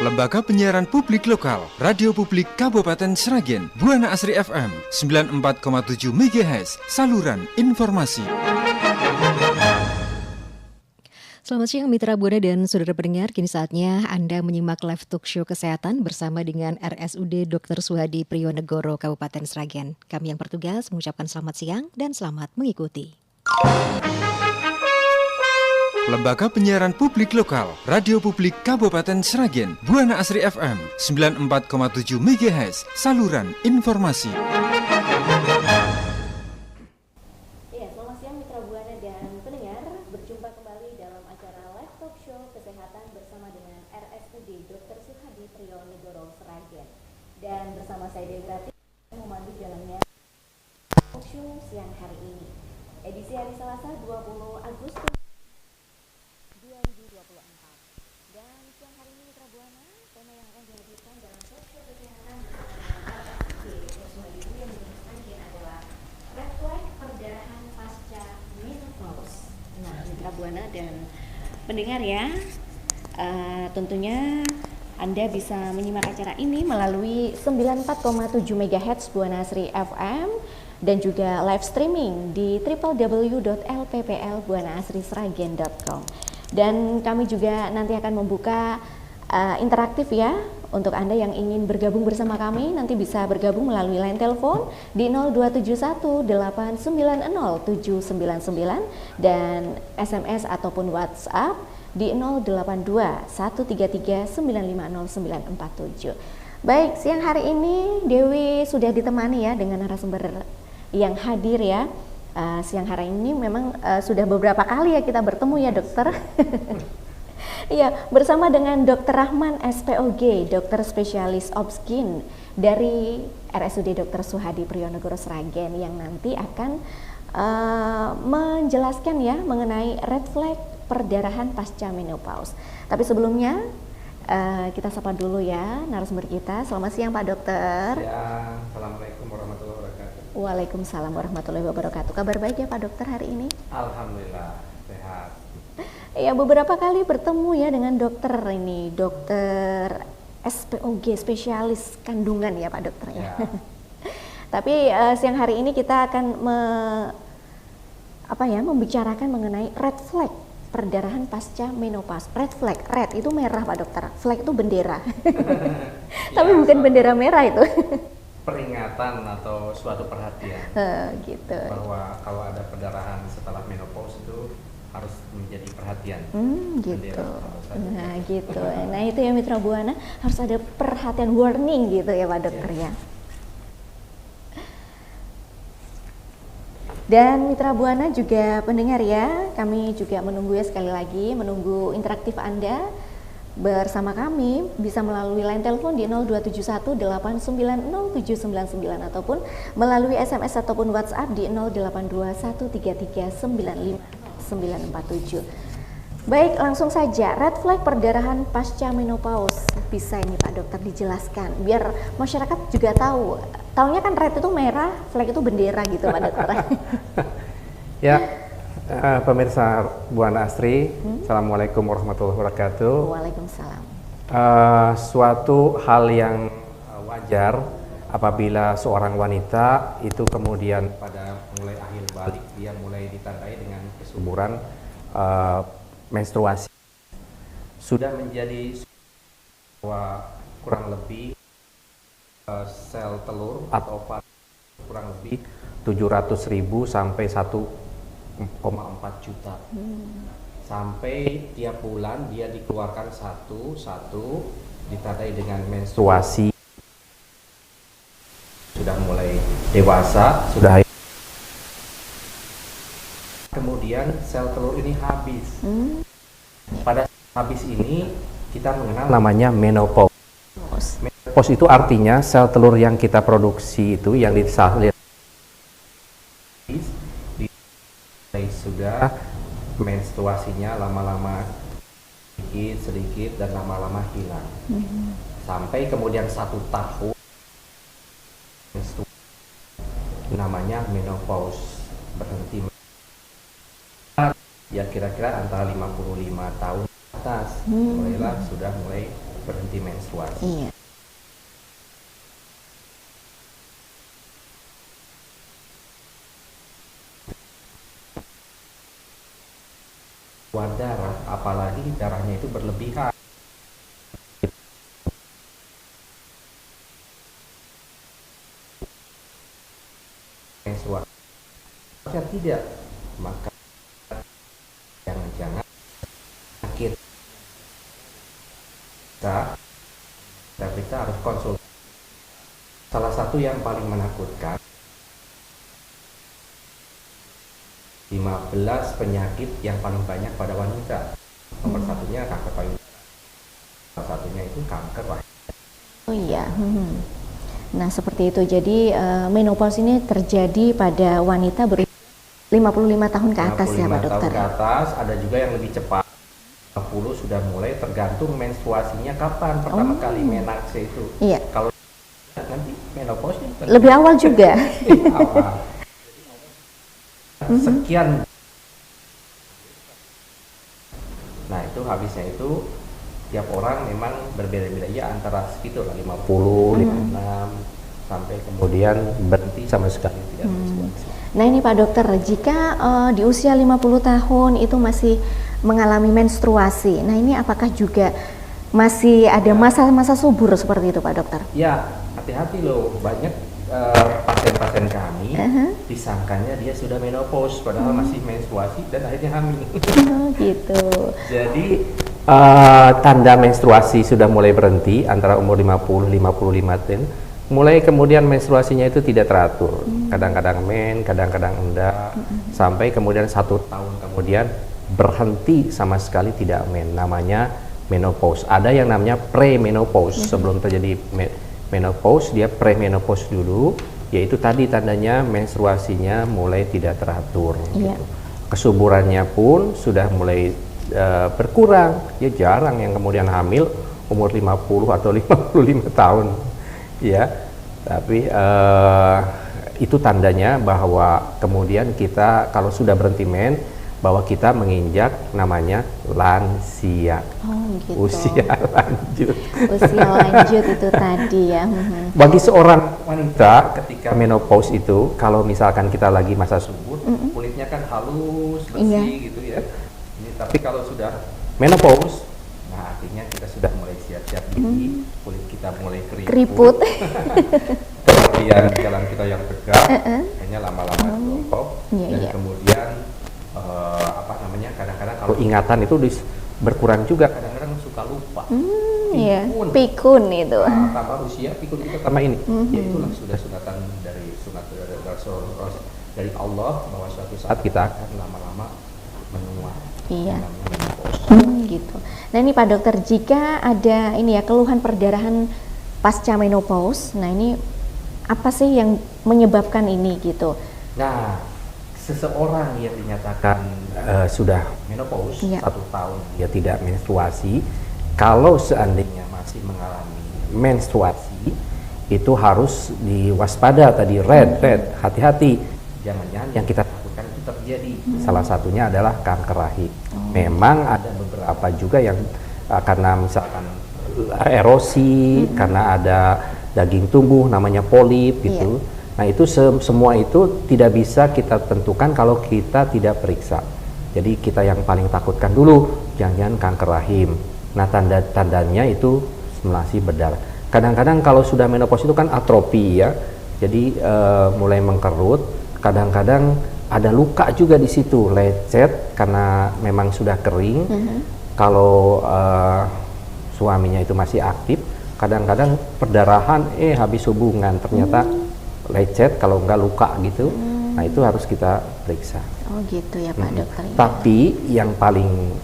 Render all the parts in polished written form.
Lembaga Penyiaran Publik Lokal, Radio Publik Kabupaten Sragen, Buana Asri FM, 94,7 MHz, saluran informasi. Selamat siang Mitra Buana dan saudara pendengar, kini saatnya Anda menyimak live talk show kesehatan bersama dengan RSUD Dr. Suhadi Priyonegoro Kabupaten Sragen. Kami yang bertugas mengucapkan selamat siang dan selamat mengikuti. Lembaga Penyiaran Publik Lokal, Radio Publik Kabupaten Sragen, Buana Asri FM, 94,7 MHz, saluran informasi. Ya, selamat siang Mitra Buana dan pendengar, berjumpa kembali dalam acara live talk show kesehatan bersama dengan RSUD Dr. Suhadi Priyonegoro Sragen. Dan bersama saya Dewi Rati memandu jalannya talk show siang hari ini. Edisi hari Selasa 20 Agustus 2024. Dan siang hari ini Mitra Buana, tema yang akan dihadirkan dalam talk show kesehatan yang adalah red flag perdarahan pasca menopause. Nah, Mitra Buana dan pendengar ya, tentunya Anda bisa menyimak acara ini melalui 94,7 MHz Buana Asri FM dan juga live streaming di www.lpplbuanaasrisragen.com. Dan kami juga nanti akan membuka interaktif ya, untuk Anda yang ingin bergabung bersama kami nanti bisa bergabung melalui line telepon di 0271890799 dan SMS ataupun WhatsApp di 082133950947. Baik, siang hari ini Dewi sudah ditemani ya dengan narasumber yang hadir ya. Siang hari ini memang sudah beberapa kali ya kita bertemu ya dokter. Iya, bersama dengan Dr. Rahman SPOG, dokter spesialis obsgin dari RSUD Dr. Suhadi Priyonegoro Sragen yang nanti akan menjelaskan ya mengenai red flag perdarahan pasca menopause. Tapi sebelumnya kita sapa dulu ya narasumber kita. Selamat siang Pak Dokter. Ya, Assalamualaikum warahmatullahi wabarakatuh. Waalaikumsalam warahmatullahi wabarakatuh. Kabar baik ya Pak Dokter hari ini? Alhamdulillah sehat. Ya, beberapa kali bertemu ya dengan dokter ini, dokter SPOG, spesialis kandungan ya Pak Dokter ya. Tapi siang hari ini kita akan membicarakan mengenai red flag perdarahan pasca menopause. Red flag, red itu merah Pak Dokter, flag itu bendera. Tapi bukan bendera merah itu. Peringatan atau suatu perhatian gitu. Bahwa kalau ada perdarahan setelah menopause itu harus menjadi perhatian. Gitu. Nah gitu. Nah itu ya Mitra Buana, harus ada perhatian, warning gitu ya Pak Dokter ya. Dan Mitra Buana juga pendengar ya, kami juga menunggu ya sekali lagi, menunggu interaktif Anda bersama kami bisa melalui line telepon di 0271890799 ataupun melalui SMS ataupun WhatsApp di 082133950947. Baik, langsung saja, red flag perdarahan pasca menopause. Bisa ini Pak Dokter dijelaskan biar masyarakat juga tahu. Taunya kan red itu merah, flag itu bendera gitu Pak Dokter. Ya, pemirsa Buana Asri, Assalamualaikum warahmatullahi wabarakatuh. Waalaikumsalam. Suatu hal yang wajar apabila seorang wanita itu kemudian pada mulai akhir balik dia mulai ditandai dengan kesuburan menstruasi, sudah menjadi kurang lebih sel telur atau ovari kurang lebih 700.000 sampai 1,4 juta. Sampai tiap bulan dia dikeluarkan satu ditandai dengan menstruasi, sudah mulai dewasa, sudah kemudian sel telur ini habis. Pada habis ini kita mengenal namanya menopause. Menopause itu artinya sel telur yang kita produksi itu yang disalin sudah menstruasinya lama-lama sedikit dan lama-lama hilang. Sampai kemudian 1 tahun menstruasi namanya menopause, berhenti ya kira-kira antara 55 tahun atas mulai berhenti menstruasi. Iya. Keluar darah, apalagi darahnya itu berlebihan. Menstruasi. Jika tidak, maka jangan-jangan sakit. Kita harus konsul. Salah satu yang paling menakutkan, 15 penyakit yang paling banyak pada wanita. Nomor satunya kanker payudara. Salah satunya itu kanker rahim. Oh iya. Nah, seperti itu. Jadi menopause ini terjadi pada wanita 55 tahun ke atas ya, Pak 55 Dokter. tahun ke atas, ada juga yang lebih cepat. 50 sudah mulai, tergantung menstruasinya kapan pertama kali menarche itu. Iya. Kalau nanti menopause Lebih awal juga. awal. Sekian. Nah, itu habisnya itu tiap orang memang berbeda-beda ya, antara segitu lah 50, 56 sampai kemudian berhenti sama sekali tidak menstruasi. Nah, ini Pak Dokter, jika di usia 50 tahun itu masih mengalami menstruasi, nah ini apakah juga masih ada masa-masa subur seperti itu, Pak Dokter? Ya, hati-hati loh, banyak pasien-pasien kami disangkanya dia sudah menopause padahal masih menstruasi dan akhirnya hamil. Oh, gitu. Jadi tanda menstruasi sudah mulai berhenti antara umur 50-55 tahun, mulai kemudian menstruasinya itu tidak teratur, kadang-kadang men, kadang-kadang enggak, sampai kemudian 1 tahun kemudian berhenti sama sekali tidak men, namanya menopause. Ada yang namanya pre-menopause, sebelum terjadi menopause dia pre-menopause dulu, yaitu tadi tandanya menstruasinya mulai tidak teratur. Gitu. Kesuburannya pun sudah mulai berkurang, ya jarang yang kemudian hamil umur 50 atau 55 tahun, ya. Tapi itu tandanya bahwa kemudian kita kalau sudah berhenti men, bahwa kita menginjak namanya lansia. Oh, gitu. Usia lanjut. Usia lanjut itu tadi ya. Bagi seorang wanita ketika menopause itu, kalau misalkan kita lagi masa subur, kulitnya kan halus, bersih gitu ya. Tapi kalau sudah menopause, nah artinya kita sudah mulai siap-siap gigi, kulit kita mulai keriput. Kemudian jalan kita yang tegak, hanya lama-lama jongkok, dan kemudian kadang-kadang kalau ingatan itu berkurang juga, kadang-kadang suka lupa. Pikun itu. Nah, tambah usia, pikun kita tambah ini. Ya itulah sudah sunatan dari sunat dari Allah bahwa suatu saat kita akan lama-lama menua. Iya. Gitu. Nah, ini Pak Dokter, jika ada ini ya keluhan perdarahan pasca menopause, nah ini apa sih yang menyebabkan ini gitu? Nah, seseorang yang dinyatakan sudah menopause 1 tahun dia tidak menstruasi, kalau seandainya masih mengalami menstruasi itu harus diwaspada tadi, hati-hati, jangan-jangan yang kita takutkan itu terjadi. Salah satunya adalah kanker rahim. Memang ada beberapa juga yang karena misalkan erosi, karena ada daging tumbuh namanya polip gitu. Nah, itu semua itu tidak bisa kita tentukan kalau kita tidak periksa. Jadi kita yang paling takutkan dulu jangan-jangan kanker rahim. Nah, tanda-tandanya itu stimulasi berdarah. Kadang-kadang kalau sudah menopause itu kan atrofi ya. Jadi mulai mengkerut, kadang-kadang ada luka juga di situ, lecet karena memang sudah kering. Kalau suaminya itu masih aktif, kadang-kadang perdarahan habis hubungan ternyata lecet, kalau enggak luka gitu. Nah, itu harus kita periksa. Oh, gitu ya Pak Dokter. Tapi yang paling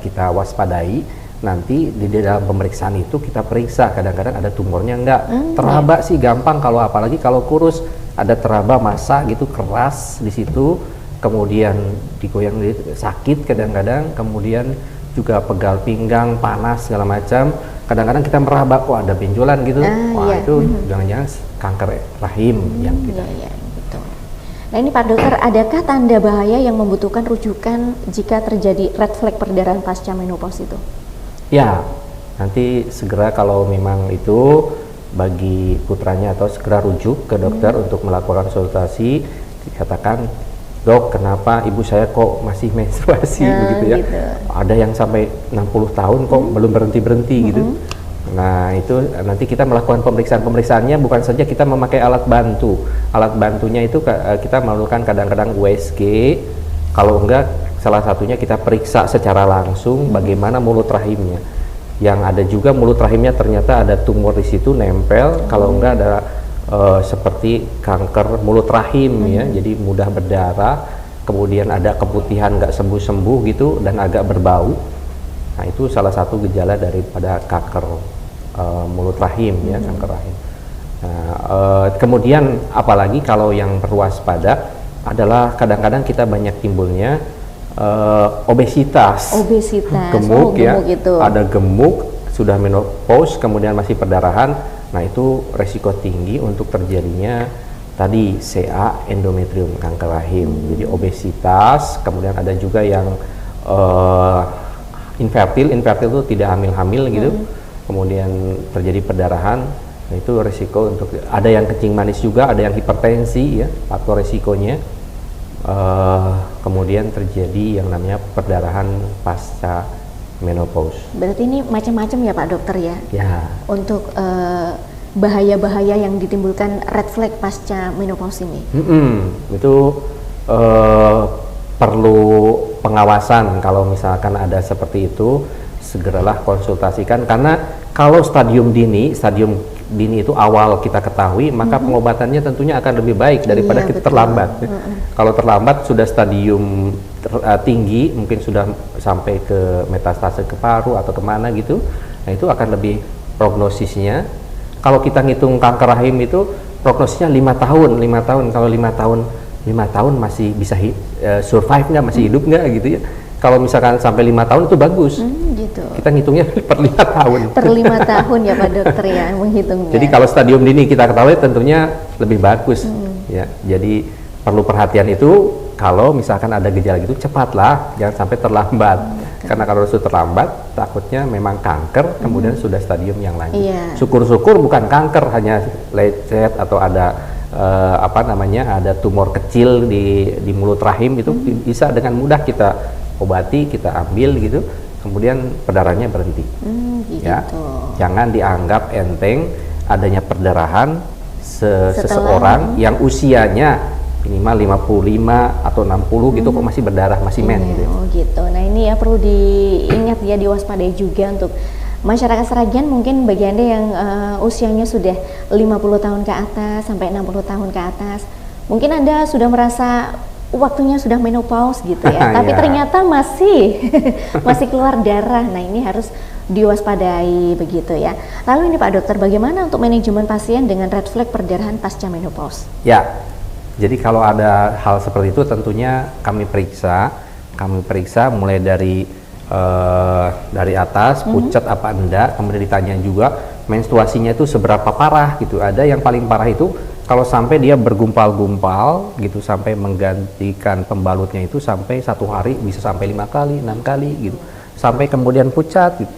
kita waspadai nanti di dalam pemeriksaan itu kita periksa kadang-kadang ada tumornya enggak. Teraba sih gampang, kalau apalagi kalau kurus ada teraba massa gitu keras di situ, kemudian digoyang sakit kadang-kadang, kemudian juga pegal pinggang, panas segala macam. Kadang-kadang kita meraba kok ada benjolan gitu. Itu jangan-jangan kanker rahim yang kita. Gitu. Nah, ini Pak Dokter, adakah tanda bahaya yang membutuhkan rujukan jika terjadi red flag perdarahan pasca menopause itu? Ya, nanti segera kalau memang itu bagi putranya atau segera rujuk ke dokter untuk melakukan konsultasi, dikatakan, "Dok, kenapa ibu saya kok masih menstruasi?" begitu ya. Gitu. Ada yang sampai 60 tahun kok belum berhenti-berhenti gitu. Nah, itu nanti kita melakukan pemeriksaan-pemeriksaannya, bukan saja kita memakai alat bantu. Alat bantunya itu kita melakukan kadang-kadang USG, kalau enggak salah satunya kita periksa secara langsung bagaimana mulut rahimnya. Yang ada juga mulut rahimnya ternyata ada tumor di situ nempel, kalau enggak ada seperti kanker mulut rahim ya, jadi mudah berdarah, kemudian ada keputihan nggak sembuh-sembuh gitu dan agak berbau. Nah, itu salah satu gejala daripada kanker mulut rahim ya, kanker rahim. Nah, kemudian apalagi kalau yang perlu waspada adalah kadang-kadang kita banyak timbulnya obesitas, gemuk ya, gitu. Ada gemuk, sudah menopause, kemudian masih perdarahan. Nah, itu resiko tinggi untuk terjadinya tadi CA, endometrium, kanker rahim. Jadi obesitas, kemudian ada juga yang infertil itu tidak hamil-hamil gitu. Kemudian terjadi perdarahan, nah itu resiko untuk, ada yang kencing manis juga, ada yang hipertensi ya, faktor resikonya. Kemudian terjadi yang namanya perdarahan pasca menopause. Berarti ini macam-macam ya Pak Dokter ya? Ya. Untuk bahaya-bahaya yang ditimbulkan red flag pasca menopause ini? Itu perlu pengawasan. Kalau misalkan ada seperti itu, segeralah konsultasikan, karena kalau stadium dini itu awal kita ketahui, maka pengobatannya tentunya akan lebih baik daripada kita terlambat. Kalau terlambat sudah stadium tinggi, mungkin sudah sampai ke metastase ke paru atau kemana gitu, nah itu akan lebih prognosisnya. Kalau kita ngitung kanker rahim itu prognosisnya 5 tahun. Kalau 5 tahun masih bisa survive nggak, masih hidup nggak gitu ya. Kalau misalkan sampai 5 tahun itu bagus. Gitu. Kita ngitungnya per 5 tahun. Per 5 tahun ya Pak Dokter ya menghitungnya. Jadi kalau stadium dini kita ketahui tentunya lebih bagus ya. Jadi perlu perhatian itu, kalau misalkan ada gejala gitu cepatlah, jangan sampai terlambat. Karena kalau sudah terlambat takutnya memang kanker, kemudian sudah stadium yang lanjut. Syukur-syukur bukan kanker, hanya lecet atau ada ada tumor kecil di mulut rahim, itu bisa dengan mudah kita obati, kita ambil gitu, kemudian perdarahannya berhenti. Ya, jangan dianggap enteng adanya perdarahan seseorang yang usianya minimal 55 atau 60 gitu kok masih berdarah, masih men gitu. Oh gitu. Nah ini ya perlu diingat ya, diwaspadai juga untuk masyarakat Sragen, mungkin bagi Anda yang usianya sudah 50 tahun ke atas sampai 60 tahun ke atas, mungkin Anda sudah merasa waktunya sudah menopause gitu ya, tapi ternyata masih keluar darah. Nah ini harus diwaspadai begitu ya. Lalu ini Pak Dokter, bagaimana untuk manajemen pasien dengan red flag perdarahan pasca menopause? Ya, jadi kalau ada hal seperti itu tentunya kami periksa mulai dari atas, pucat apa enggak, kemudian ditanya juga menstruasinya itu seberapa parah gitu. Ada yang paling parah itu kalau sampai dia bergumpal-gumpal gitu, sampai menggantikan pembalutnya itu sampai 1 hari bisa sampai 5 kali, 6 kali gitu, sampai kemudian pucat gitu.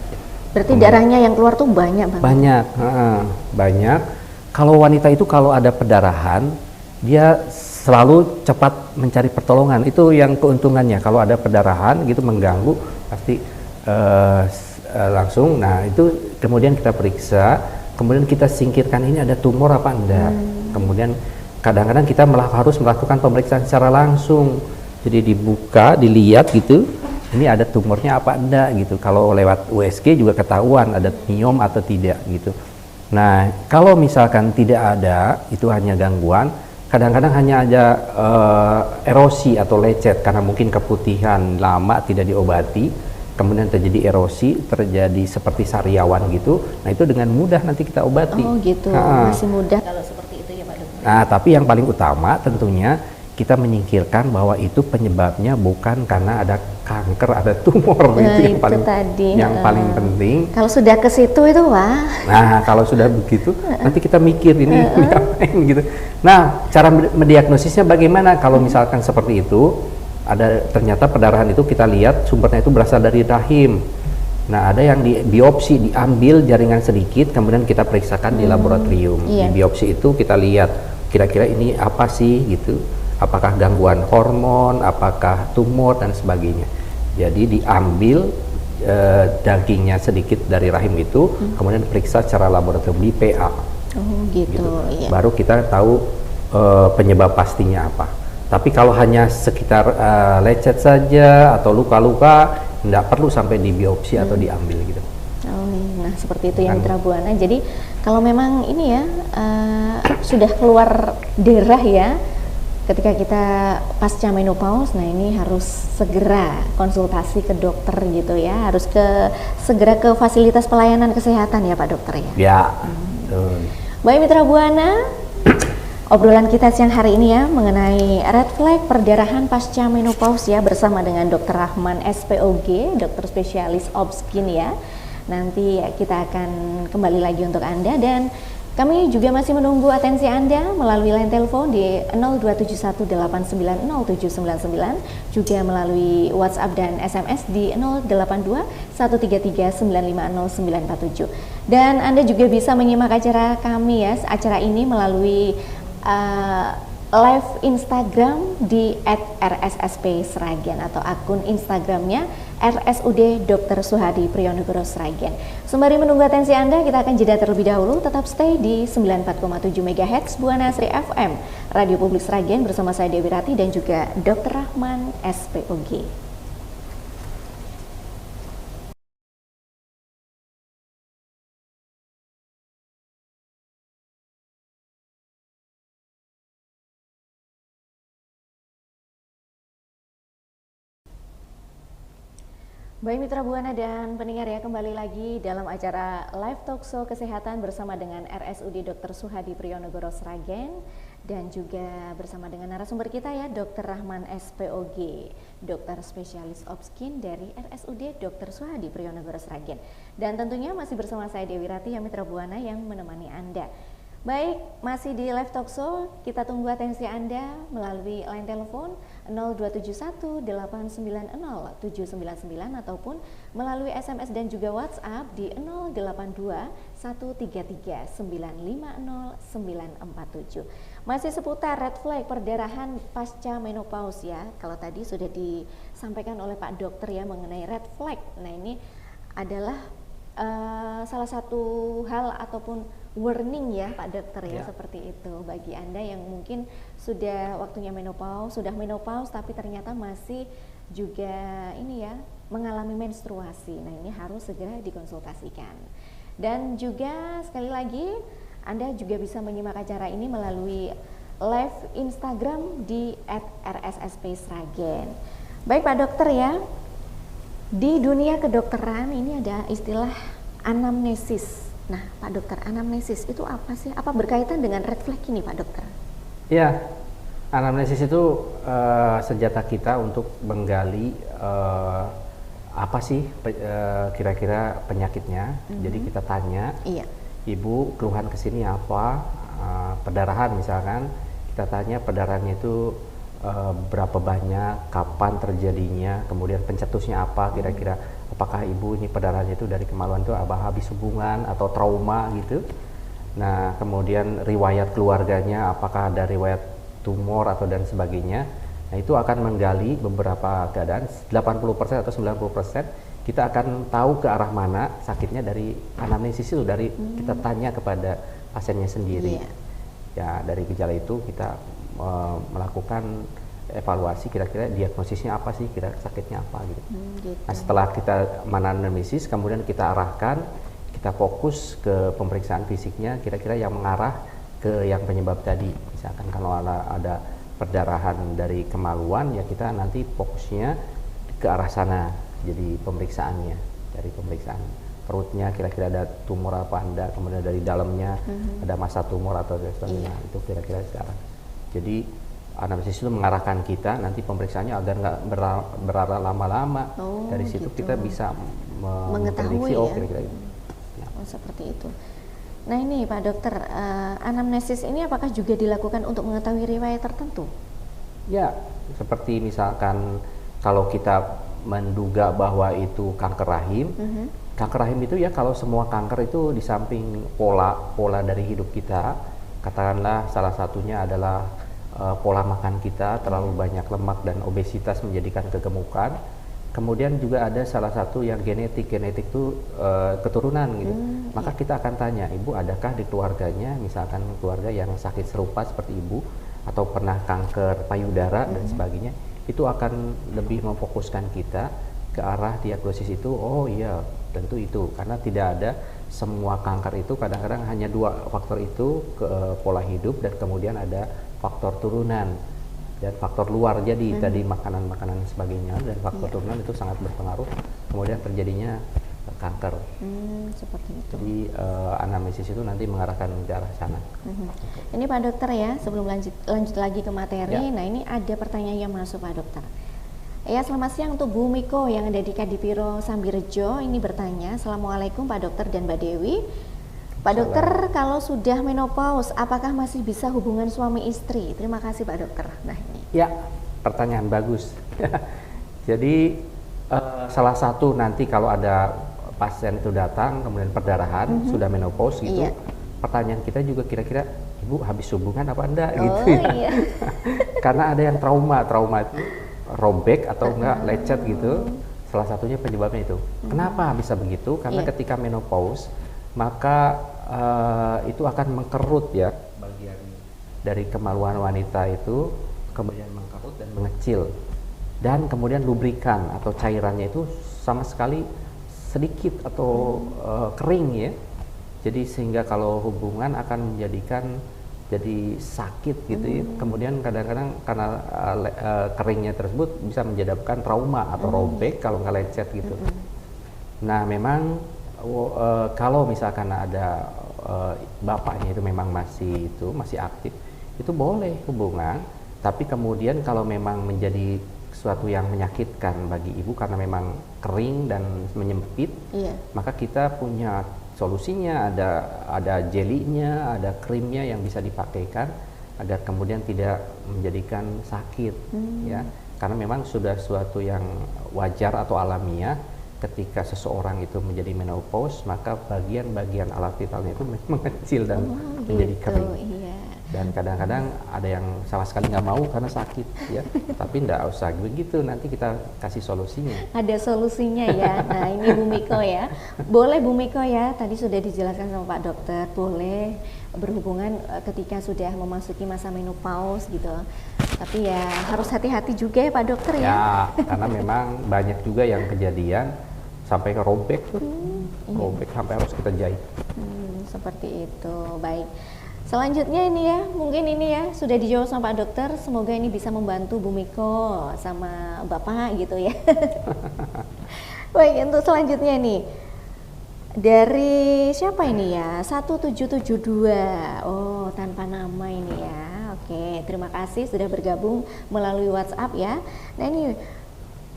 Berarti darahnya yang keluar tuh banyak banget? Banyak. Kalau wanita itu kalau ada perdarahan, dia selalu cepat mencari pertolongan. Itu yang keuntungannya. Kalau ada perdarahan gitu mengganggu, pasti langsung. Nah itu kemudian kita periksa, kemudian kita singkirkan ini ada tumor apa enggak. Kemudian kadang-kadang kita harus melakukan pemeriksaan secara langsung. Jadi dibuka, dilihat gitu, ini ada tumornya apa enggak gitu. Kalau lewat USG juga ketahuan ada miom atau tidak gitu. Nah kalau misalkan tidak ada, itu hanya gangguan. Kadang-kadang hanya ada erosi atau lecet karena mungkin keputihan lama tidak diobati, kemudian terjadi erosi, terjadi seperti sariawan gitu. Nah itu dengan mudah nanti kita obati. Oh gitu, masih mudah kalau seperti itu ya Pak Dokter. Nah tapi yang paling utama tentunya kita menyingkirkan bahwa itu penyebabnya bukan karena ada kanker, ada tumor, itu yang paling penting. Kalau sudah ke situ itu wah. Nah kalau sudah begitu nanti kita mikir ini ngapain gitu. Nah cara mendiagnosisnya bagaimana kalau misalkan seperti itu, ada ternyata perdarahan itu kita lihat sumbernya itu berasal dari rahim Nah, ada yang di biopsi, diambil jaringan sedikit, kemudian kita periksakan di laboratorium. Iya. Di biopsi itu kita lihat kira-kira ini apa sih gitu, apakah gangguan hormon, apakah tumor dan sebagainya. Jadi diambil dagingnya sedikit dari rahim itu, kemudian periksa secara laboratorium di PA. Oh gitu. Iya. Baru kita tahu penyebab pastinya apa. Tapi kalau hanya sekitar lecet saja atau luka-luka, tidak perlu sampai di biopsi atau diambil gitu. Oh, nah seperti itu ya Mitra Buana. Jadi kalau memang ini ya sudah keluar darah ya, ketika kita pasca menopause, nah ini harus segera konsultasi ke dokter gitu ya, harus segera ke fasilitas pelayanan kesehatan ya Pak Dokter ya. Ya. Baik Mitra Buana, obrolan kita siang hari ini ya mengenai red flag perdarahan pasca menopause ya bersama dengan Dr. Rahman SPOG, dokter spesialis obskin ya. Nanti kita akan kembali lagi untuk Anda dan kami juga masih menunggu atensi Anda melalui line telepon di 0271890799, juga melalui WhatsApp dan SMS di 082133950947. Dan Anda juga bisa menyimak acara kami ya, acara ini melalui live Instagram di @rssp Sragen atau akun Instagramnya RSUD Dr. Suhadi Priyonugroho Sragen. Sembari menunggu atensi Anda, kita akan jeda terlebih dahulu. Tetap stay di 94,7 MHz Buana Asri FM, Radio Publik Sragen bersama saya Dewi Rati dan juga Dr. Rahman SPOG. Baik Mitra Buana dan pendengar ya, kembali lagi dalam acara live talk show kesehatan bersama dengan RSUD Dr. Suhadi Priyonugroho Sragen dan juga bersama dengan narasumber kita ya Dr. Rahman SPOG, dokter spesialis obskin dari RSUD Dr. Suhadi Priyonugroho Sragen. Dan tentunya masih bersama saya Dewi Rati ya Mitra Buana yang menemani Anda. Baik, masih di live talk show, kita tunggu atensi Anda melalui line telepon 0271890799 ataupun melalui SMS dan juga WhatsApp di 082133950947. Masih seputar red flag perdarahan pasca menopause ya. Kalau tadi sudah disampaikan oleh Pak Dokter ya mengenai red flag. Nah, ini adalah salah satu hal ataupun warning ya Pak Dokter ya, seperti itu bagi Anda yang mungkin sudah waktunya menopause, sudah menopause tapi ternyata masih juga ini ya mengalami menstruasi. Nah, ini harus segera dikonsultasikan. Dan juga sekali lagi Anda juga bisa menyimak acara ini melalui live Instagram di @rssp Sragen. Baik Pak Dokter ya, di dunia kedokteran ini ada istilah anamnesis. Nah, Pak Dokter, anamnesis itu apa sih? Apa berkaitan dengan red flag ini, Pak Dokter? Ya, anamnesis itu senjata kita untuk menggali apa sih kira-kira penyakitnya. Jadi kita tanya, Ibu keluhan kesini apa? Perdarahan misalkan, kita tanya perdarahannya itu berapa banyak, kapan terjadinya, kemudian pencetusnya apa kira-kira, apakah ibu ini perdarahannya itu dari kemaluan itu habis hubungan atau trauma gitu. Nah, kemudian riwayat keluarganya, apakah ada riwayat tumor atau dan sebagainya. Nah, itu akan menggali beberapa keadaan, 80% atau 90% kita akan tahu ke arah mana sakitnya dari anamnesis itu, dari kita tanya kepada pasiennya sendiri. Ya, dari gejala itu kita melakukan evaluasi kira-kira diagnosisnya apa sih, kira sakitnya apa gitu. Nah, setelah kita menanamnesis, kemudian kita arahkan, kita fokus ke pemeriksaan fisiknya, kira-kira yang mengarah ke yang penyebab tadi. Misalkan kalau ada perdarahan dari kemaluan, ya kita nanti fokusnya ke arah sana. Jadi pemeriksaannya, dari pemeriksaan perutnya kira-kira ada tumor apa enggak, kemudian dari dalamnya ada massa tumor atau sebagainya. Itu kira-kira sekarang. Jadi anamnesis itu mengarahkan kita nanti pemeriksaannya agar nggak berlarut lama-lama. Dari situ kita bisa memprediksi kira-kira itu. Seperti itu. Nah, ini Pak Dokter, anamnesis ini apakah juga dilakukan untuk mengetahui riwayat tertentu? Ya, seperti misalkan kalau kita menduga bahwa itu kanker rahim, Kanker rahim itu ya kalau semua kanker itu di samping pola dari hidup kita, katakanlah salah satunya adalah pola makan kita terlalu banyak lemak dan obesitas menjadikan kegemukan. Kemudian juga ada salah satu yang genetik itu keturunan gitu. Maka kita akan tanya, ibu adakah di keluarganya misalkan keluarga yang sakit serupa seperti ibu atau pernah kanker payudara dan sebagainya. Itu akan lebih memfokuskan kita ke arah diagnosis itu. Oh iya, tentu itu, karena tidak ada semua kanker itu, kadang-kadang hanya 2 faktor itu, ke pola hidup dan kemudian ada faktor turunan dan faktor luar. Jadi tadi makanan-makanan sebagainya dan faktor turunan itu sangat berpengaruh kemudian terjadinya kanker. Seperti itu. Jadi anamnesis itu nanti mengarahkan ke arah sana. Ini Pak Dokter ya, sebelum lanjut lagi ke materi, Ya. nah ini ada pertanyaan yang masuk Pak Dokter. Ya, selamat siang untuk Bu Miko yang ada di Kadipiro Sambirejo. Ini bertanya, Assalamualaikum Pak Dokter dan Mbak Dewi. Pak Dokter, kalau sudah menopause, apakah masih bisa hubungan suami istri? Terima kasih Pak Dokter. Nah ini. Ya, pertanyaan bagus. Jadi salah satu nanti kalau ada pasien itu datang kemudian perdarahan sudah menopause gitu, pertanyaan kita juga kira-kira ibu habis hubungan apa enggak gitu ya. Iya. Karena ada yang trauma itu robek atau enggak lecet gitu. Salah satunya penyebabnya itu. Kenapa bisa begitu? Karena ketika menopause maka itu akan mengkerut ya bagian dari kemaluan wanita itu, kemudian mengkerut dan mengecil, dan kemudian lubrikan atau cairannya itu sama sekali sedikit atau kering ya. Jadi sehingga kalau hubungan akan menjadikan jadi sakit gitu ya. Kemudian kadang-kadang karena keringnya tersebut bisa menyebabkan trauma atau robek kalau nggak lecet gitu. Nah memang kalau misalkan ada bapaknya itu memang masih aktif, itu boleh hubungan. Tapi kemudian kalau memang menjadi sesuatu yang menyakitkan bagi ibu karena memang kering dan menyempit, maka kita punya solusinya, ada jelinya, ada krimnya yang bisa dipakaikan agar kemudian tidak menjadikan sakit ya. Karena memang sudah suatu yang wajar atau alamiah ketika seseorang itu menjadi menopause, maka bagian-bagian alat vitalnya itu mengecil dan menjadi kering. Dan kadang-kadang ada yang sama sekali nggak mau karena sakit ya. Tapi nggak usah begitu, nanti kita kasih solusinya. Ada solusinya ya. Nah ini Bu Miko ya. Boleh Bu Miko ya, tadi sudah dijelaskan sama Pak Dokter, boleh berhubungan ketika sudah memasuki masa menopause gitu. Tapi ya harus hati-hati juga ya Pak Dokter ya. Ya, karena memang banyak juga yang kejadian sampai ke robek tuh. Robek sampai harus kita jahit. Seperti itu. Baik. Selanjutnya ini ya, mungkin ini ya sudah dijawab sama Pak Dokter. Semoga ini bisa membantu Bu Miko sama Bapak gitu ya. Baik, untuk selanjutnya nih dari siapa ini ya? 1772. Oh, tanpa nama ini ya. Oke, terima kasih sudah bergabung melalui WhatsApp ya. Nah ini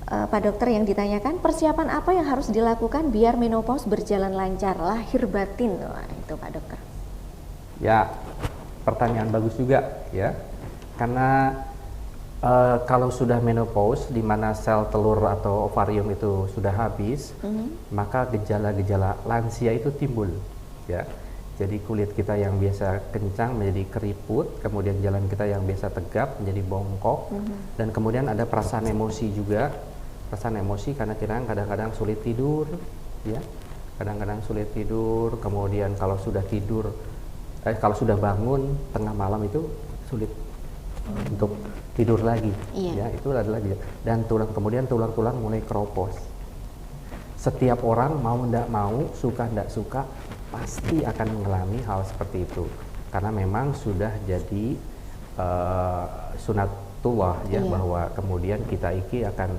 Pak Dokter yang ditanyakan, persiapan apa yang harus dilakukan biar menopause berjalan lancar lahir batin? Wah, itu Pak Dokter. Ya, pertanyaan bagus juga ya. Karena kalau sudah menopause di mana sel telur atau ovarium itu sudah habis, maka gejala-gejala lansia itu timbul ya. Jadi kulit kita yang biasa kencang menjadi keriput, kemudian jalan kita yang biasa tegap menjadi bongkok, dan kemudian ada perasaan emosi juga. Perasaan emosi karena kita kadang-kadang sulit tidur ya. Kadang-kadang sulit tidur, kemudian kalau sudah bangun tengah malam itu sulit untuk tidur lagi, ya itu adalah dia. Dan kemudian tulang-tulang mulai keropos. Setiap orang mau tidak mau, suka tidak suka, pasti akan mengalami hal seperti itu. Karena memang sudah jadi sunatullah ya, bahwa kemudian kita akan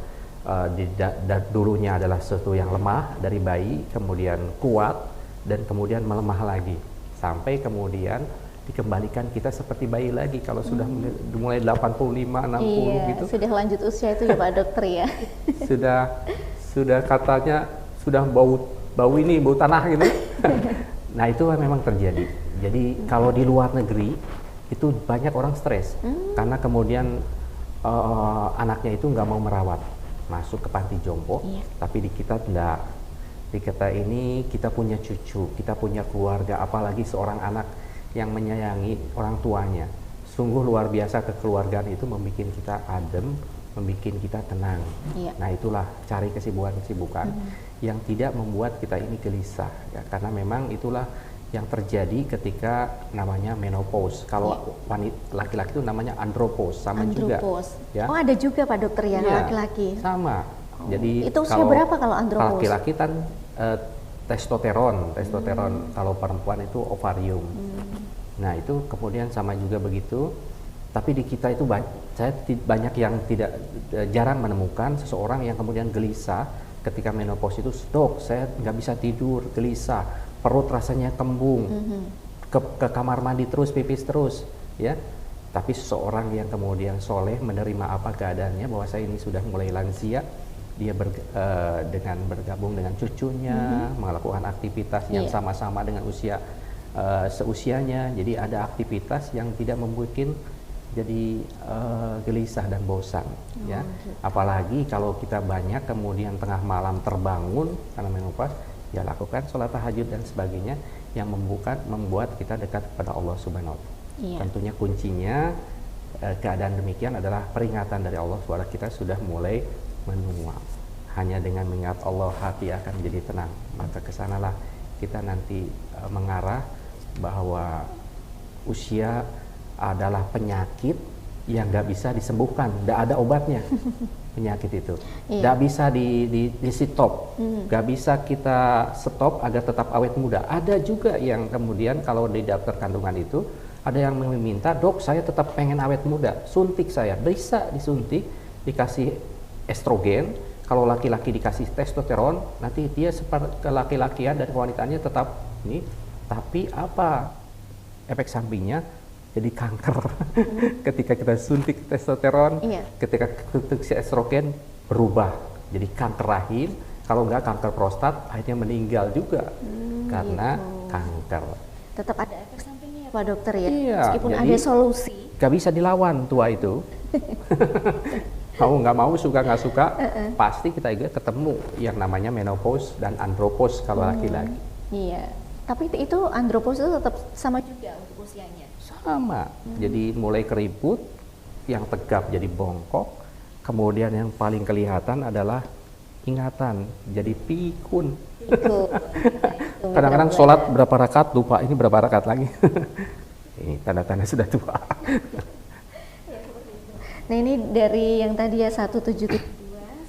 dulunya adalah sesuatu yang lemah dari bayi, kemudian kuat, dan kemudian melemah lagi. Sampai kemudian dikembalikan kita seperti bayi lagi kalau sudah mulai 85, 60 gitu. Sudah lanjut usia itu ya Pak Dokter ya. sudah katanya sudah bau tanah gitu. Nah itu memang terjadi. Jadi kalau di luar negeri itu banyak orang stres karena kemudian anaknya itu nggak mau merawat, masuk ke panti jompo, tapi di kita tidak. Di kita ini kita punya cucu, kita punya keluarga, apalagi seorang anak yang menyayangi orang tuanya. Sungguh luar biasa kekeluargaan itu membuat kita adem, membuat kita tenang. Iya. Nah itulah cari kesibukan-kesibukan yang tidak membuat kita ini gelisah, ya, karena memang itulah yang terjadi ketika namanya menopause. Kalau wanita laki-laki itu namanya andropause, sama juga. Ya. Oh ada juga Pak Dokter yang Iya, laki-laki. sama. Jadi itu usia berapa kalau andropause? Laki-laki kan testosteron, kalau perempuan itu ovarium. Nah itu kemudian sama juga begitu. Tapi di kita itu saya banyak yang jarang menemukan seseorang yang kemudian gelisah ketika menopause itu. Dok, saya nggak bisa tidur, gelisah, perut rasanya kembung, ke kamar mandi terus, pipis terus, ya. Tapi seseorang yang kemudian soleh menerima apa keadaannya, bahwa saya ini sudah mulai lansia, dia dengan bergabung dengan cucunya, melakukan aktivitas yang sama-sama dengan seusianya. Jadi ada aktivitas yang tidak membuat jadi gelisah dan bosan, ya. Gitu. Apalagi kalau kita banyak kemudian tengah malam terbangun karena menopause, ya lakukan sholat tahajud dan sebagainya yang membuat kita dekat kepada Allah Subhanahu wa Ta'ala. Tentunya kuncinya keadaan demikian adalah peringatan dari Allah bahwa kita sudah mulai menua. Hanya dengan mengingat Allah hati akan menjadi tenang. Maka kesanalah kita nanti mengarah bahwa usia adalah penyakit yang nggak bisa disembuhkan, nggak ada obatnya. Penyakit itu nggak bisa di stop, nggak bisa kita stop agar tetap awet muda. Ada juga yang kemudian kalau di daftar kandungan itu ada yang meminta, dok saya tetap pengen awet muda, suntik saya. Bisa disuntik, dikasih estrogen. Kalau laki-laki dikasih testosteron, nanti dia seperti laki-lakian dan kewanitaannya tetap ini. Tapi apa efek sampingnya? Jadi kanker. Ketika kita suntik testosteron, ketika suntik estrogen berubah jadi kanker rahim. Kalau enggak kanker prostat, akhirnya meninggal juga karena kanker. Tetap ada efek sampingnya ya Pak Dokter ya. Iya, meskipun ada solusi. Gak bisa dilawan tua itu. Mau nggak mau, suka nggak suka, pasti kita juga ketemu yang namanya menopause dan andropause kalau laki-laki. Iya. Tapi itu andropause itu tetap sama juga untuk usianya. Sama. Jadi mulai keriput, yang tegap jadi bongkok, kemudian yang paling kelihatan adalah ingatan, jadi pikun. Kadang-kadang sholat berapa rakaat lupa, ini berapa rakaat lagi. Ini tanda-tanda sudah tua. Nah ini dari yang tadi ya 1772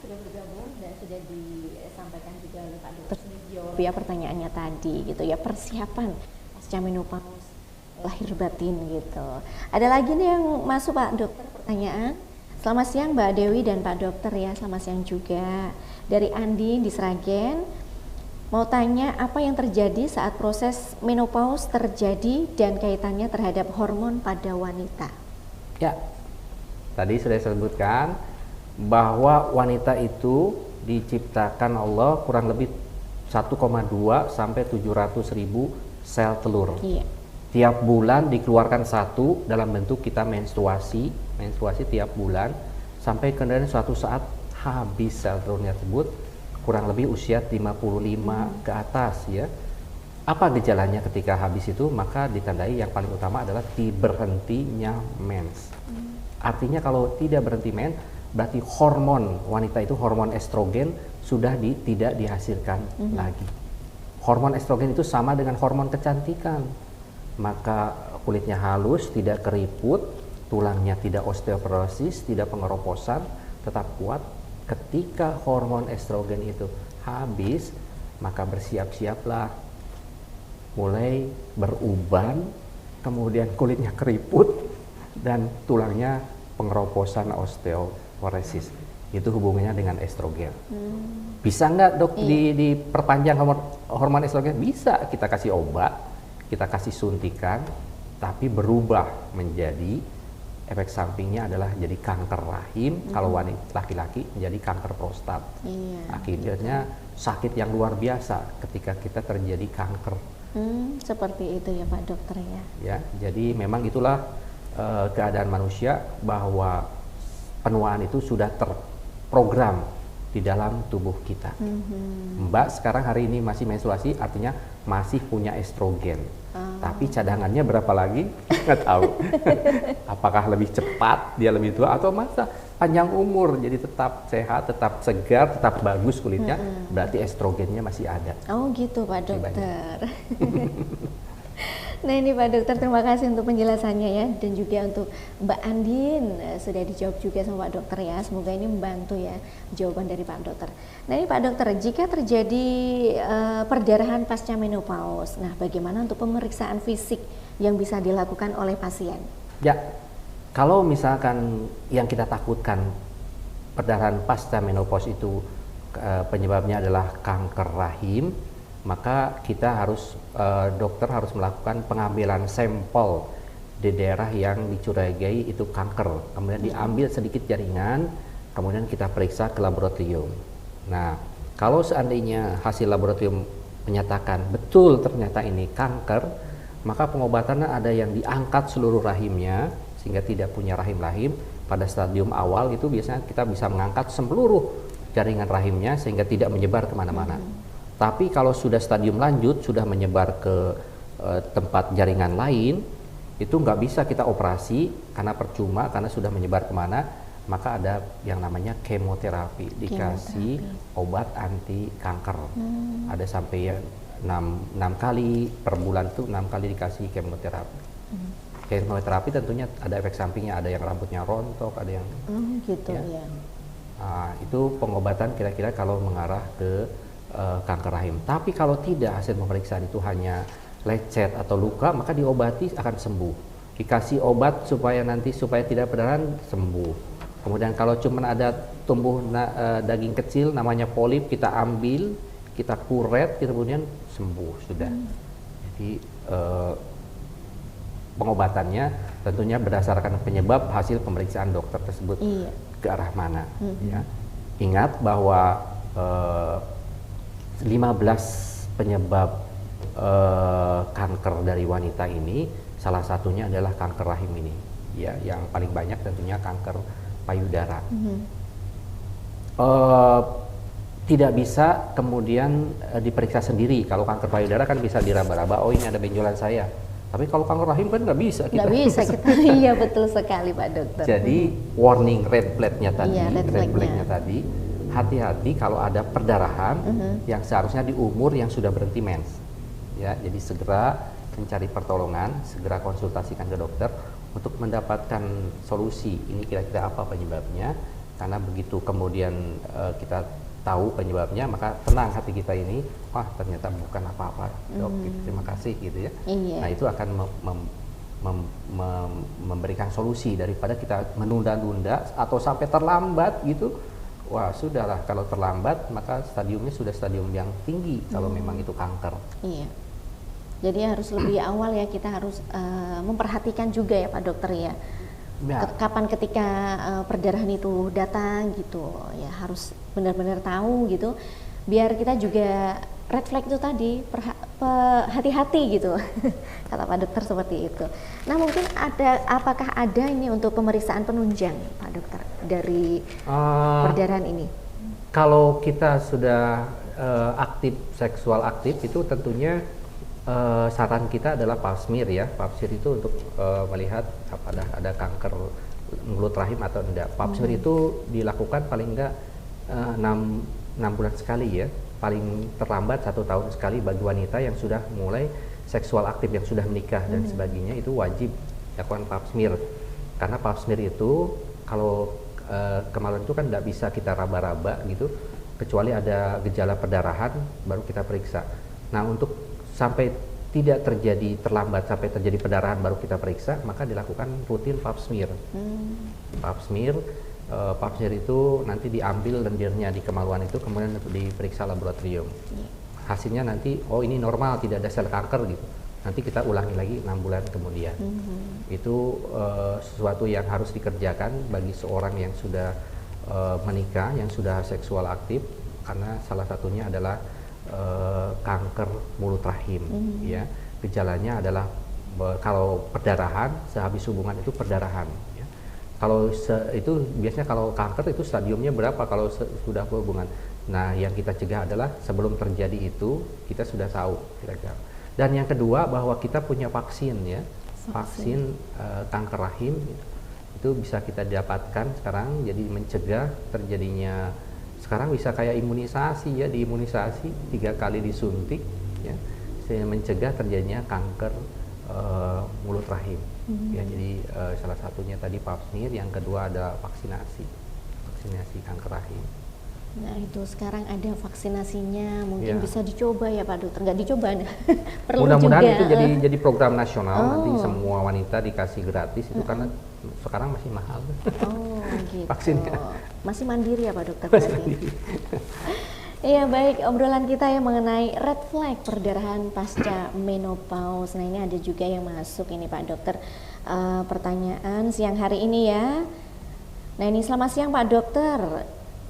sudah bergabung dan sudah disampaikan juga oleh Pak Dokter jawab ya pertanyaannya tadi gitu ya, persiapan pasca menopause lahir batin gitu. Ada lagi nih yang masuk Pak Dokter pertanyaan. Selamat siang Mbak Dewi dan Pak Dokter ya, selamat siang juga. Dari Andi di Sragen, mau tanya apa yang terjadi saat proses menopause terjadi dan kaitannya terhadap hormon pada wanita. Ya, tadi sudah saya sebutkan bahwa wanita itu diciptakan Allah kurang lebih 1,2 sampai 700.000 sel telur. Iya. Tiap bulan dikeluarkan satu dalam bentuk kita menstruasi tiap bulan, sampai kemudian suatu saat habis sel telurnya tersebut, kurang lebih usia 55 ke atas ya. Apa gejalanya ketika habis itu? Maka ditandai yang paling utama adalah berhentinya mens. Artinya kalau tidak berhenti mens, berarti hormon wanita itu, hormon estrogen sudah tidak dihasilkan lagi. Hormon estrogen itu sama dengan hormon kecantikan. Maka kulitnya halus, tidak keriput, tulangnya tidak osteoporosis, tidak pengeroposan, tetap kuat. Ketika hormon estrogen itu habis, maka bersiap-siaplah mulai beruban, kemudian kulitnya keriput dan tulangnya pengeroposan, osteoporosis. Itu hubungannya dengan estrogen. Bisa nggak dok diperpanjang hormon estrogen? Bisa, kita kasih obat, kita kasih suntikan, tapi berubah menjadi efek sampingnya adalah jadi kanker rahim, kalau wanita laki-laki menjadi kanker prostat. Akhirnya sakit yang luar biasa ketika kita terjadi kanker. Seperti itu ya Pak Dokter ya. Ya, jadi memang itulah keadaan manusia, bahwa penuaan itu sudah terprogram di dalam tubuh kita. Mbak sekarang hari ini masih menstruasi, artinya masih punya estrogen. Tapi cadangannya berapa lagi? Nggak tahu. Apakah lebih cepat, dia lebih tua, atau masa panjang umur, jadi tetap sehat, tetap segar, tetap bagus kulitnya, berarti estrogennya masih ada. Oh gitu Pak Dokter. Nah ini Pak Dokter, terima kasih untuk penjelasannya ya, dan juga untuk Mbak Andin sudah dijawab juga sama Pak Dokter ya. Semoga ini membantu ya jawaban dari Pak Dokter. Nah ini Pak Dokter, jika terjadi perdarahan pasca menopause, nah bagaimana untuk pemeriksaan fisik yang bisa dilakukan oleh pasien? Ya, kalau misalkan yang kita takutkan perdarahan pasca menopause itu penyebabnya adalah kanker rahim, maka kita harus dokter harus melakukan pengambilan sampel di daerah yang dicurigai itu kanker, kemudian diambil sedikit jaringan, kemudian kita periksa ke laboratorium. Nah, kalau seandainya hasil laboratorium menyatakan betul ternyata ini kanker, maka pengobatannya ada yang diangkat seluruh rahimnya sehingga tidak punya rahim-rahim. Pada stadium awal itu biasanya kita bisa mengangkat seluruh jaringan rahimnya sehingga tidak menyebar kemana-mana. Tapi kalau sudah stadium lanjut, sudah menyebar ke tempat jaringan lain, itu nggak bisa kita operasi karena percuma, karena sudah menyebar kemana, maka ada yang namanya kemoterapi, dikasih obat anti kanker. Ada sampai ya 6 kali per bulan tuh 6 kali dikasih kemoterapi. Kemoterapi tentunya ada efek sampingnya, ada yang rambutnya rontok, ada yang gitu ya. Nah, itu pengobatan kira-kira kalau mengarah ke kanker rahim. Tapi kalau tidak, hasil pemeriksaan itu hanya lecet atau luka, maka diobati akan sembuh. Dikasih obat supaya tidak perdarahan, sembuh. Kemudian kalau cuma ada tumbuh daging kecil namanya polip, kita ambil, kita kuret, kemudian sembuh sudah. Jadi pengobatannya tentunya berdasarkan penyebab hasil pemeriksaan dokter tersebut ke arah mana. Ya. Ingat bahwa 15 penyebab kanker dari wanita ini, salah satunya adalah kanker rahim ini. Ya, yang paling banyak tentunya kanker payudara. Tidak bisa kemudian diperiksa sendiri. Kalau kanker payudara kan bisa diraba-raba, oh ini ada benjolan saya. Tapi kalau kanker rahim kan nggak bisa kita. Nggak bisa kita. Iya betul sekali Pak Dokter. Jadi warning red flag-nya tadi, red flag-nya tadi, hati-hati kalau ada perdarahan yang seharusnya di umur yang sudah berhenti mens. Ya, jadi segera mencari pertolongan, segera konsultasikan ke dokter untuk mendapatkan solusi. Ini kira-kira apa penyebabnya? Karena begitu kemudian kita tahu penyebabnya, maka tenang hati kita ini, wah ternyata bukan apa-apa, dok. Terima kasih gitu ya. Nah itu akan memberikan solusi daripada kita menunda-nunda atau sampai terlambat gitu. Wah sudahlah, kalau terlambat maka stadiumnya sudah stadium yang tinggi kalau memang itu kanker. Iya. Jadi harus lebih awal ya, kita harus memperhatikan juga ya Pak Dokter ya. Kapan ketika perdarahan itu datang gitu ya, harus benar-benar tahu gitu, biar kita juga red flag itu tadi hati-hati gitu kata Pak Dokter seperti itu. Nah mungkin apakah ada ini untuk pemeriksaan penunjang Pak Dokter dari perdarahan ini? Kalau kita sudah seksual aktif itu tentunya saran kita adalah pap smear ya. Pap smear itu untuk melihat apakah ada kanker mulut rahim atau tidak. Pap smear itu dilakukan paling enggak 6 bulan sekali ya. Paling terlambat 1 tahun sekali bagi wanita yang sudah mulai seksual aktif, yang sudah menikah dan sebagainya, itu wajib lakukan pap smear. Karena pap smear itu kalau kemaluan itu kan tidak bisa kita raba-raba gitu, kecuali ada gejala perdarahan baru kita periksa. Nah untuk sampai tidak terjadi terlambat sampai terjadi perdarahan baru kita periksa, maka dilakukan rutin pap smear. Pap smear itu nanti diambil lendirnya di kemaluan itu, kemudian diperiksa laboratorium. Hasilnya nanti oh ini normal, tidak ada sel kanker gitu. Nanti kita ulangi lagi 6 bulan kemudian. Itu sesuatu yang harus dikerjakan bagi seorang yang sudah menikah, yang sudah seksual aktif, karena salah satunya adalah kanker mulut rahim. Ya, gejalanya adalah kalau perdarahan, sehabis hubungan itu perdarahan. Ya. itu biasanya kalau kanker itu stadiumnya berapa kalau sudah berhubungan. Nah, yang kita cegah adalah sebelum terjadi itu kita sudah tahu kira-kira. Dan yang kedua bahwa kita punya vaksin ya, vaksin kanker rahim itu bisa kita dapatkan sekarang, jadi mencegah terjadinya. Sekarang bisa kayak imunisasi ya, diimunisasi 3 kali disuntik ya, sehingga mencegah terjadinya kanker mulut rahim. Ya, jadi salah satunya tadi pap smear, yang kedua ada vaksinasi kanker rahim. Nah itu sekarang ada vaksinasinya, mungkin Ya. bisa dicoba ya Pak Dokter, nggak dicoba nih. Perlu Mudah-mudahan juga. itu jadi program nasional, nanti Oh. semua wanita dikasih gratis itu karena sekarang masih mahal. Oh gitu. Vaksinnya. Masih mandiri ya Pak Dokter? Masih berarti? mandiri. Iya baik, obrolan kita ya mengenai red flag perdarahan pasca menopause. Nah ini ada juga yang masuk ini Pak Dokter, pertanyaan siang hari ini ya. Nah ini selamat siang Pak Dokter,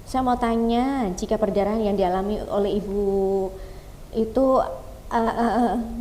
saya mau tanya jika perdarahan yang dialami oleh ibu itu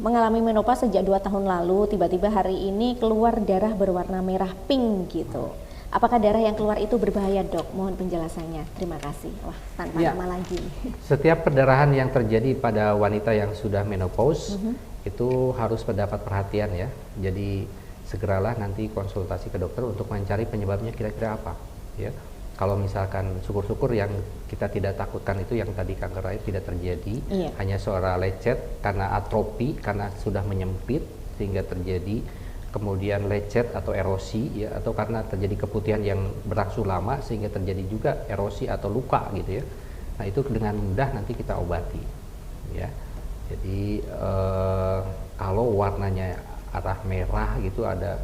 mengalami menopause sejak 2 tahun lalu, tiba-tiba hari ini keluar darah berwarna merah pink gitu. Apakah darah yang keluar itu berbahaya dok? Mohon penjelasannya. Terima kasih. Wah tanpa Ya. nama lagi. Setiap perdarahan yang terjadi pada wanita yang sudah menopause itu harus mendapat perhatian ya. Jadi segeralah nanti konsultasi ke dokter untuk mencari penyebabnya kira-kira apa. Ya, kalau misalkan syukur-syukur yang kita tidak takutkan itu yang tadi kanker rahim tidak terjadi, Iya. hanya seorang lecet karena atrofi karena sudah menyempit sehingga terjadi. Kemudian lecet atau erosi ya, atau karena terjadi keputihan yang berlangsung lama sehingga terjadi juga erosi atau luka gitu ya. Nah itu dengan mudah nanti kita obati ya. Jadi kalau warnanya arah merah gitu ada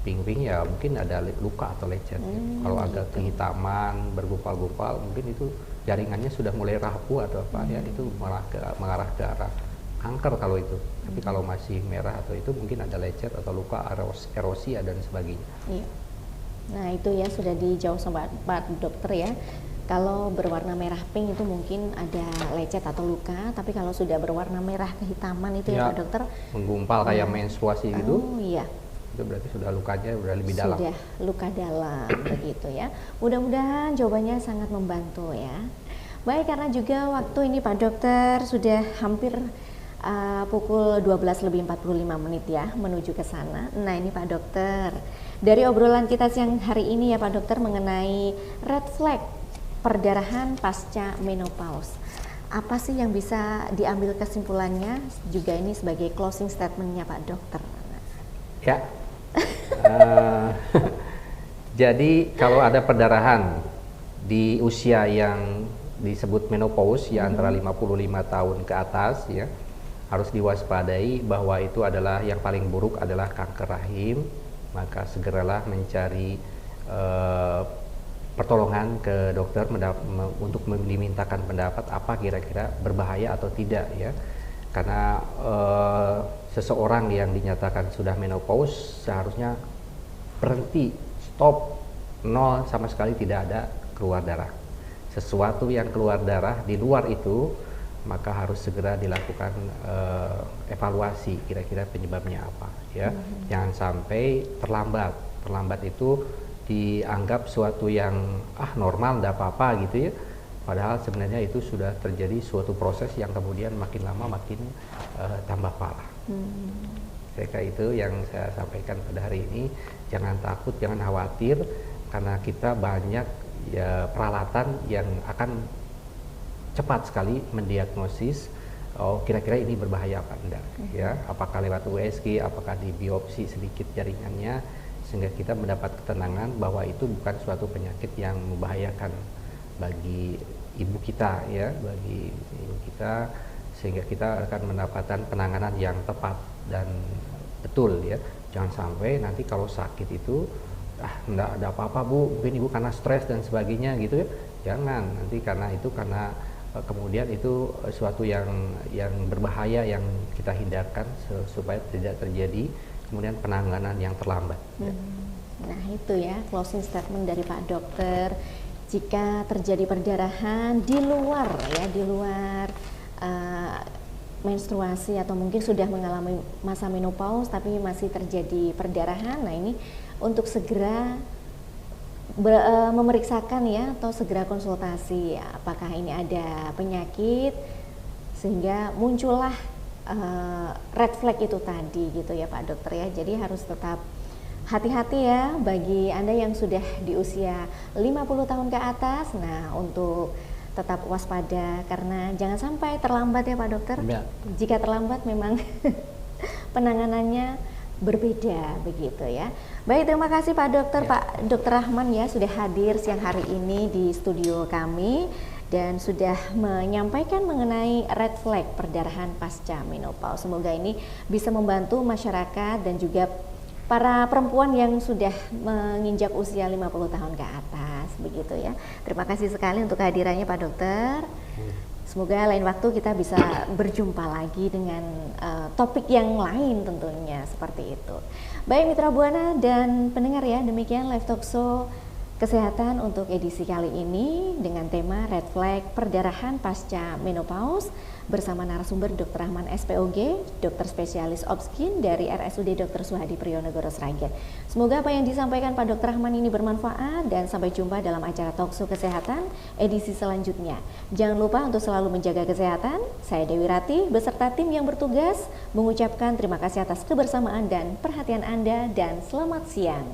pink-pink ya mungkin ada luka atau lecet ya. Kalau agak kehitaman bergumpal-gumpal mungkin itu jaringannya sudah mulai rapuh atau apa ya, itu mengarah ke arah kanker kalau itu. Tapi kalau masih merah atau itu mungkin ada lecet atau luka, erosi dan sebagainya. Iya. Nah itu ya sudah dijawab sama Pak Dokter ya. Kalau berwarna merah pink itu mungkin ada lecet atau luka, tapi kalau sudah berwarna merah kehitaman itu ya, Pak Dokter. Menggumpal kayak menstruasi gitu, Oh iya. itu berarti sudah lukanya udah lebih dalam. Sudah luka dalam begitu ya. Mudah-mudahan jawabannya sangat membantu ya. Baik, karena juga waktu ini Pak Dokter sudah hampir pukul 12:45 ya menuju ke sana. Nah ini Pak Dokter, dari obrolan kita siang hari ini ya Pak Dokter mengenai red flag perdarahan pasca menopause, apa sih yang bisa diambil kesimpulannya juga ini sebagai closing statementnya Pak Dokter? Ya. Jadi kalau ada perdarahan di usia yang disebut menopause ya antara 55 tahun ke atas ya, harus diwaspadai bahwa itu adalah yang paling buruk adalah kanker rahim, maka segeralah mencari pertolongan ke dokter untuk dimintakan pendapat apa kira-kira berbahaya atau tidak ya. Karena seseorang yang dinyatakan sudah menopause seharusnya berhenti, stop, nol, sama sekali tidak ada keluar darah. Sesuatu yang keluar darah di luar itu maka harus segera dilakukan evaluasi kira-kira penyebabnya apa ya. Jangan sampai terlambat itu dianggap suatu yang normal, tidak apa-apa gitu ya, padahal sebenarnya itu sudah terjadi suatu proses yang kemudian makin lama makin tambah parah. Kira-kira itu yang saya sampaikan pada hari ini. Jangan takut, jangan khawatir, karena kita banyak ya peralatan yang akan cepat sekali mendiagnosis kira-kira ini berbahaya apa enggak ya, apakah lewat USG, apakah di biopsi sedikit jaringannya, sehingga kita mendapat ketenangan bahwa itu bukan suatu penyakit yang membahayakan bagi ibu kita ya, bagi ibu kita, sehingga kita akan mendapatkan penanganan yang tepat dan betul ya. Jangan sampai nanti kalau sakit itu enggak ada apa-apa Bu, mungkin ibu karena stres dan sebagainya gitu ya. Jangan, nanti karena kemudian itu suatu yang berbahaya yang kita hindarkan supaya tidak terjadi kemudian penanganan yang terlambat. Nah itu ya closing statement dari Pak Dokter. Jika terjadi perdarahan di luar menstruasi atau mungkin sudah mengalami masa menopause tapi masih terjadi perdarahan, nah ini untuk segera memeriksakan ya atau segera konsultasi ya, apakah ini ada penyakit sehingga muncullah red flag itu tadi gitu ya Pak Dokter ya. Jadi harus tetap hati-hati ya bagi Anda yang sudah di usia 50 tahun ke atas. Nah, untuk tetap waspada karena jangan sampai terlambat ya Pak Dokter. Ya. Jika terlambat memang penanganannya berbeda begitu ya. Baik, terima kasih Pak Dokter, Ya. Pak Dokter Rahman ya sudah hadir siang hari ini di studio kami dan sudah menyampaikan mengenai red flag perdarahan pasca menopause. Semoga ini bisa membantu masyarakat dan juga para perempuan yang sudah menginjak usia 50 tahun ke atas begitu ya. Terima kasih sekali untuk kehadirannya Pak Dokter. Semoga lain waktu kita bisa berjumpa lagi dengan topik yang lain tentunya seperti itu. Baik Mitra Buana dan pendengar ya, demikian live talk show kesehatan untuk edisi kali ini dengan tema red flag perdarahan pasca menopause bersama narasumber Dr. Rahman SPOG, dokter spesialis obskin dari RSUD Dr. Suhadi Priyonego Sragen. Semoga apa yang disampaikan Pak Dr. Rahman ini bermanfaat dan sampai jumpa dalam acara talkshow kesehatan edisi selanjutnya. Jangan lupa untuk selalu menjaga kesehatan. Saya Dewi Rati beserta tim yang bertugas mengucapkan terima kasih atas kebersamaan dan perhatian Anda dan selamat siang.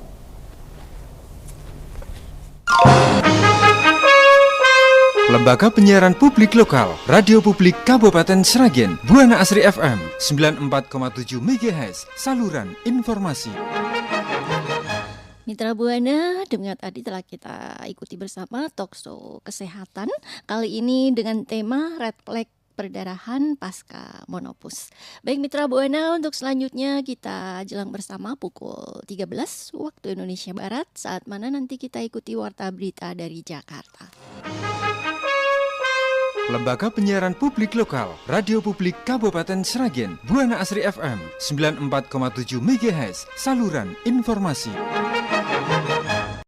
Lembaga Penyiaran Publik Lokal, Radio Publik Kabupaten Sragen, Buana Asri FM 94,7 MHz, saluran informasi. Mitra Buana, demikian tadi telah kita ikuti bersama talkshow kesehatan kali ini dengan tema red flag perdarahan pasca menopause. Baik Mitra Buana, untuk selanjutnya kita jelang bersama pukul 13 waktu Indonesia Barat, saat mana nanti kita ikuti warta berita dari Jakarta. Lembaga Penyiaran Publik Lokal, Radio Publik Kabupaten Sragen, Buana Asri FM 94,7 MHz, saluran informasi.